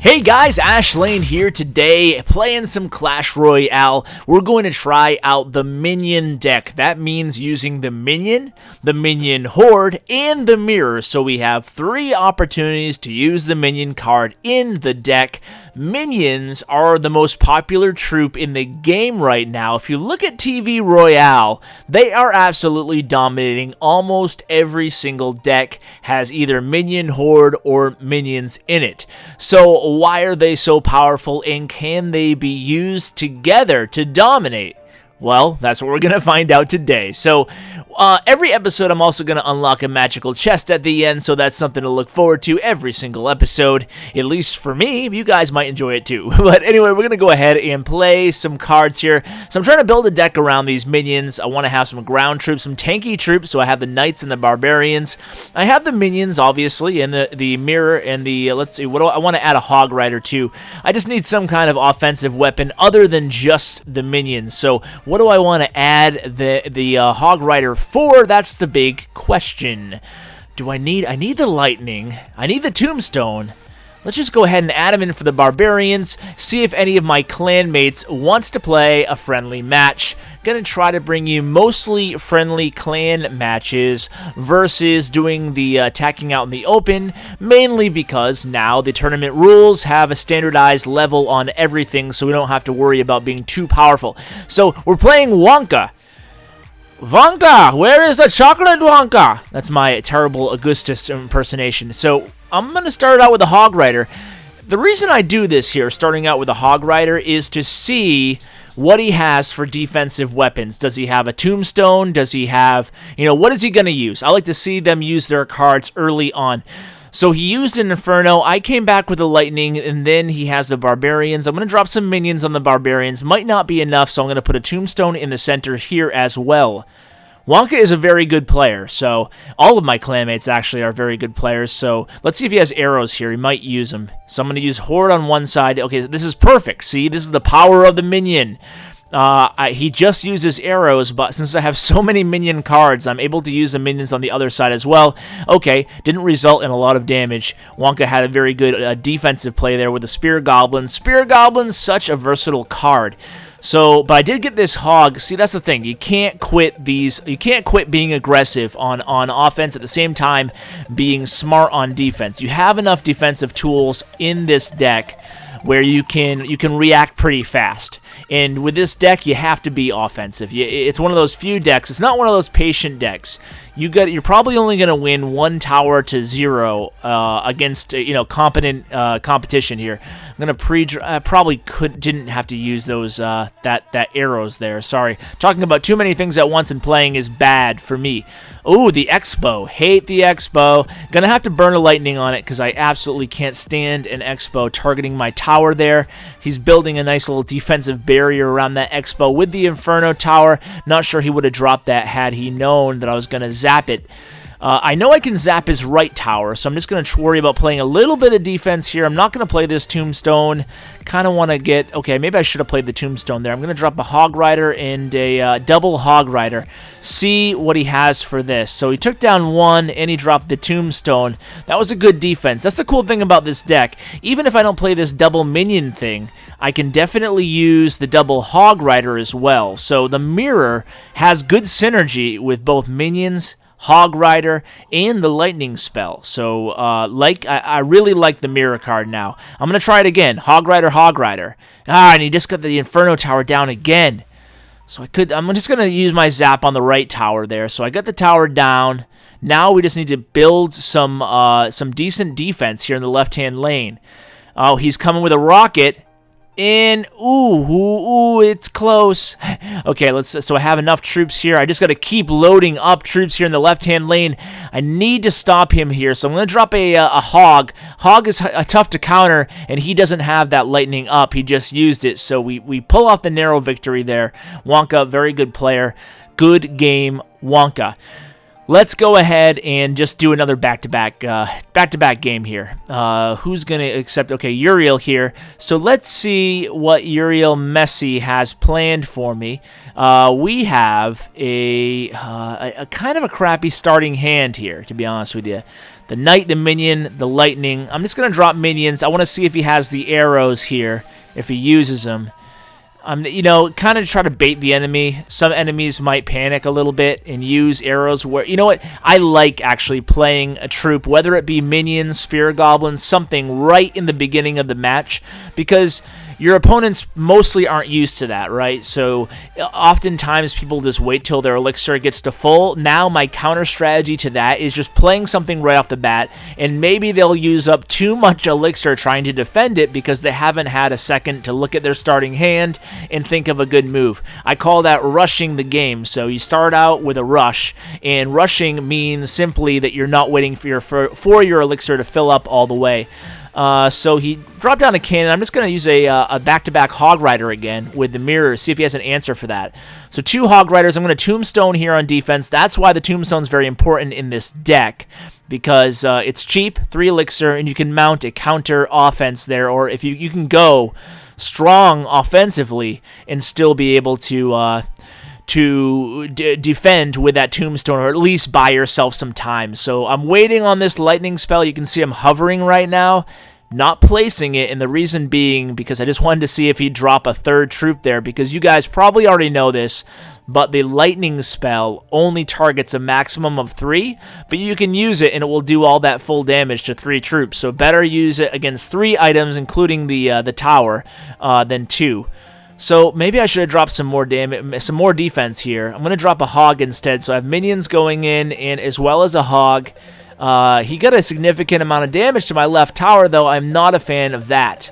Hey guys, Ash Lane here today, playing some Clash Royale. We're going to try out the Minion deck. That means using the Minion Horde, and the Mirror. So we have 3 opportunities to use the Minion card in the deck. Minions are the most popular troop in the game right now. If you look at TV Royale, they are absolutely dominating. Almost every single deck has either Minion Horde or Minions in it. So why are they so powerful, and can they be used together to dominate? Well, that's what we're going to find out today. So, every episode I'm also going to unlock a magical chest at the end, so that's something to look forward to every single episode, at least for me. You guys might enjoy it too. But anyway, we're going to go ahead and play some cards here. So I'm trying to build a deck around these minions. I want to have some ground troops, some tanky troops, so I have the knights and the barbarians. I have the minions, obviously, and the mirror, and the, let's see, I want to add a hog rider too. I just need some kind of offensive weapon other than just the minions. So what do I want to add the hog rider for? That's the big question. I need the lightning. I need the tombstone. Let's just go ahead and add them in for the barbarians. See if any of my clan mates wants to play a friendly match. Gonna try to bring you mostly friendly clan matches versus doing the attacking out in the open, mainly because now the tournament rules have a standardized level on everything, so we don't have to worry about being too powerful. So we're playing Wonka. Wonka, where is the chocolate Wonka? That's my terrible Augustus impersonation. So I'm going to start out with a hog rider. The reason I do this here, starting out with a hog rider, is to see what he has for defensive weapons. Does he have a tombstone? Does he have, what is he going to use? I like to see them use their cards early on. So he used an Inferno, I came back with a Lightning, and then he has the Barbarians. I'm going to drop some Minions on the Barbarians. Might not be enough, so I'm going to put a Tombstone in the center here as well. Wonka is a very good player, so all of my clanmates actually are very good players. So let's see if he has arrows here. He might use them. So I'm going to use Horde on one side. Okay, this is perfect. See, this is the power of the Minion. He just uses arrows, but since I have so many minion cards, I'm able to use the minions on the other side as well. Okay, didn't result in a lot of damage. Wonka had a very good defensive play there with the Spear Goblin. Spear Goblin's such a versatile card. So, but I did get this hog. See, that's the thing. You can't quit these. You can't quit being aggressive on offense at the same time being smart on defense. You have enough defensive tools in this deck where you can react pretty fast. And with this deck, you have to be offensive. It's one of those few decks. It's not one of those patient decks. You're probably only going to win 1 tower to 0 against competent competition here. I'm going to probably didn't have to use those that arrows there. Sorry, talking about too many things at once and playing is bad for me. Oh, the Expo. Hate the Expo. Gonna have to burn a lightning on it because I absolutely can't stand an Expo targeting my tower there. He's building a nice little defensive barrier around that Expo with the Inferno tower. Not sure he would have dropped that had he known that I was gonna zap it. I know I can zap his right tower, so I'm just going to worry about playing a little bit of defense here. I'm not going to play this Tombstone. Kind of want to get... Okay, maybe I should have played the Tombstone there. I'm going to drop a Hog Rider and a double Hog Rider. See what he has for this. So he took down 1, and he dropped the Tombstone. That was a good defense. That's the cool thing about this deck. Even if I don't play this double Minion thing, I can definitely use the double Hog Rider as well. So the Mirror has good synergy with both Minions, Hog Rider, and the Lightning spell. So, I really like the Mirror card now. I'm going to try it again. Hog Rider, Hog Rider. And he just got the Inferno tower down again. So I'm just going to use my zap on the right tower there. So I got the tower down. Now we just need to build some decent defense here in the left-hand lane. Oh, he's coming with a rocket. And ooh, it's close. Okay, so I have enough troops here. I just got to keep loading up troops here in the left-hand lane. I need to stop him here, so I'm going to drop a hog. Hog is tough to counter, and he doesn't have that lightning up. He just used it, so we pull off the narrow victory there. Wonka, very good player. Good game, Wonka. Let's go ahead and just do another back-to-back game here. Who's going to accept? Okay, Uriel here. So let's see what Uriel Messi has planned for me. We have a kind of a crappy starting hand here, to be honest with you. The Knight, the Minion, the Lightning. I'm just going to drop Minions. I want to see if he has the arrows here, if he uses them. You know, kind of try to bait the enemy. Some enemies might panic a little bit and use arrows where, you know what, I like actually playing a troop, whether it be minions, spear goblins, something right in the beginning of the match, because your opponents mostly aren't used to that, right? So oftentimes people just wait till their elixir gets to full. Now my counter strategy to that is just playing something right off the bat, and maybe they'll use up too much elixir trying to defend it because they haven't had a second to look at their starting hand and think of a good move. I call that rushing the game. So you start out with a rush, and rushing means simply that you're not waiting for your elixir to fill up all the way. So he dropped down a cannon. I'm just going to use a back-to-back Hog Rider again with the mirror, see if he has an answer for that. So 2 Hog Riders. I'm going to Tombstone here on defense. That's why the Tombstone is very important in this deck, because it's cheap, 3 elixir, and you can mount a counter offense there, or if you can go strong offensively and still be able to defend with that Tombstone, or at least buy yourself some time. So I'm waiting on this lightning spell. You can see I'm hovering right now, not placing it, and the reason being because I just wanted to see if he'd drop a 3rd troop there, because you guys probably already know this, but the lightning spell only targets a maximum of 3, but you can use it and it will do all that full damage to 3 troops. So better use it against 3 items, including the tower, than 2. So maybe I should have dropped some more damage, some more defense here. I'm going to drop a Hog instead, so I have minions going in, and as well as a Hog. He got a significant amount of damage to my left tower, though I'm not a fan of that.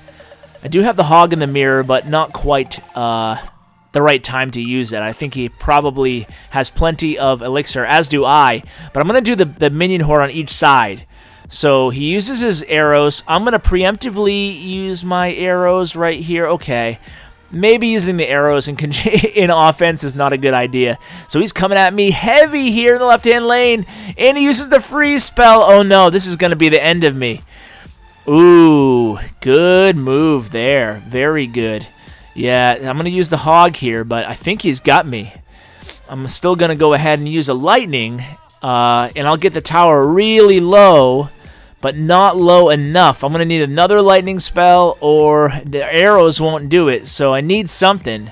I do have the Hog in the mirror, but not quite the right time to use it. I think he probably has plenty of elixir, as do I. But I'm going to do the minion horde on each side. So he uses his arrows. I'm going to preemptively use my arrows right here. Okay. Maybe using the arrows in offense is not a good idea. So he's coming at me heavy here in the left-hand lane, and he uses the freeze spell. Oh no, this is going to be the end of me. Ooh, good move there. Very good. Yeah, I'm going to use the Hog here, but I think he's got me. I'm still going to go ahead and use a lightning, and I'll get the tower really low, but not low enough. I'm going to need another lightning spell, or the arrows won't do it, so I need something.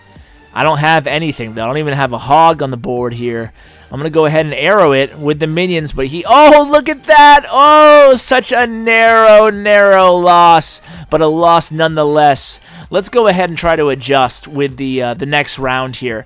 I don't have anything, though. I don't even have a Hog on the board here. I'm going to go ahead and arrow it with the minions, but oh, look at that! Oh, such a narrow loss, but a loss nonetheless. Let's go ahead and try to adjust with the next round here.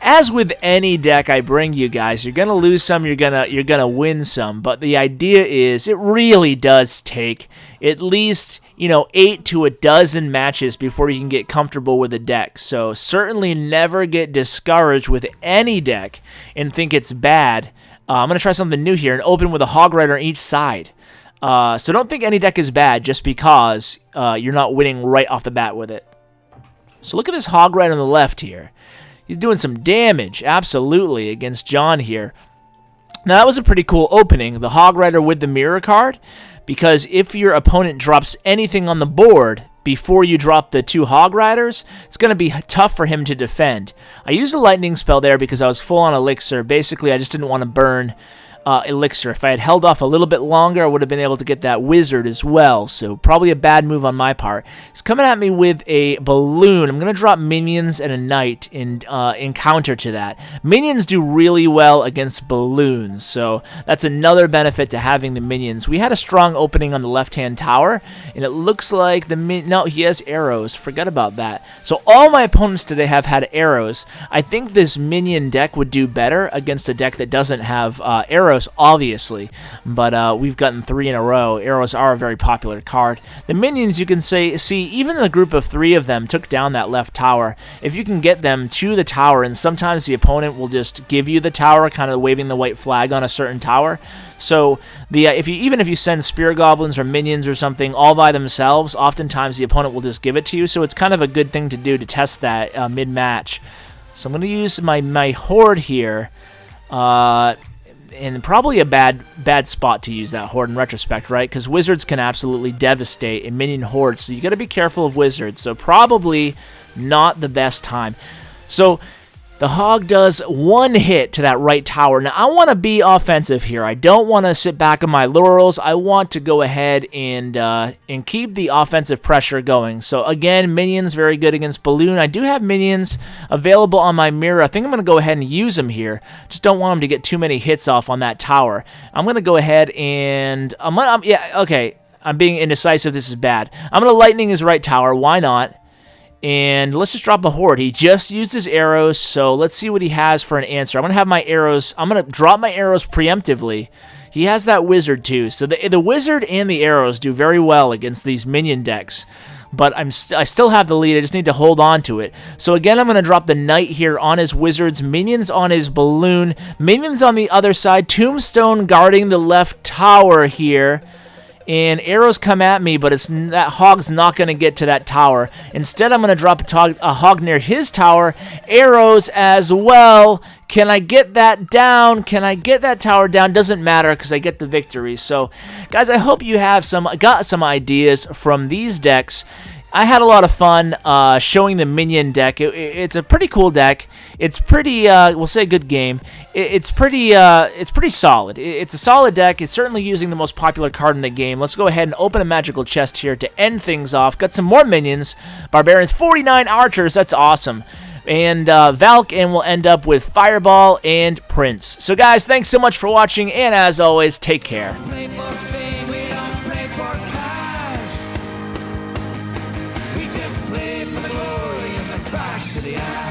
As with any deck I bring you guys, you're gonna lose some, you're gonna win some. But the idea is, it really does take at least 8 to a dozen matches before you can get comfortable with a deck. So certainly never get discouraged with any deck and think it's bad. I'm gonna try something new here and open with a Hog Rider on each side. So don't think any deck is bad just because you're not winning right off the bat with it. So look at this Hog Rider on the left here. He's doing some damage, absolutely, against John here. Now, that was a pretty cool opening, the Hog Rider with the mirror card, because if your opponent drops anything on the board before you drop the 2 Hog Riders, it's going to be tough for him to defend. I used a lightning spell there because I was full on elixir. Basically, I just didn't want to burn elixir. If I had held off a little bit longer, I would have been able to get that wizard as well, so probably a bad move on my part. He's coming at me with a balloon. I'm going to drop minions and a knight in counter to that. Minions do really well against balloons, so that's another benefit to having the minions. We had a strong opening on the left-hand tower, and it looks like no, he has arrows. Forgot about that. So all my opponents today have had arrows. I think this minion deck would do better against a deck that doesn't have arrows, obviously, but we've gotten 3 in a row. Arrows are a very popular card. The minions, you can see even the group of 3 of them took down that left tower. If you can get them to the tower, and sometimes the opponent will just give you the tower, kind of waving the white flag on a certain tower. So even if you send spear goblins or minions or something all by themselves, oftentimes the opponent will just give it to you. So it's kind of a good thing to do to test that mid-match. So I'm going to use my horde here. and probably a bad spot to use that horde in retrospect, right? Because wizards can absolutely devastate a minion horde, so you got to be careful of wizards. So probably not the best time. So the Hog does one hit to that right tower. Now, I want to be offensive here. I don't want to sit back on my laurels. I want to go ahead and keep the offensive pressure going. So, again, minions very good against Balloon. I do have minions available on my mirror. I think I'm going to go ahead and use them here. Just don't want them to get too many hits off on that tower. I'm going to go ahead and... I'm being indecisive. This is bad. I'm going to lightning his right tower. Why not? And let's just drop a horde. He just used his arrows, so let's see what he has for an answer. I'm going to have my arrows. I'm going to drop my arrows preemptively. He has that wizard too. So the wizard and the arrows do very well against these minion decks. But I still have the lead. I just need to hold on to it. So again, I'm going to drop the knight here on his wizards, minions on his balloon, minions on the other side, tombstone guarding the left tower here. And arrows come at me, but that Hog's not going to get to that tower. Instead, I'm going to drop a Hog near his tower. Arrows as well. Can I get that down? Can I get that tower down? Doesn't matter because I get the victory. So, guys, I hope you have got some ideas from these decks. I had a lot of fun showing the minion deck. It's a pretty cool deck. It's pretty, we'll say, good game. It's pretty solid. It's a solid deck. It's certainly using the most popular card in the game. Let's go ahead and open a magical chest here to end things off. Got some more minions. Barbarians, 49 archers. That's awesome. And Valk, and we'll end up with Fireball and Prince. So, guys, thanks so much for watching, and as always, take care. Play for the glory and the crash of the eye.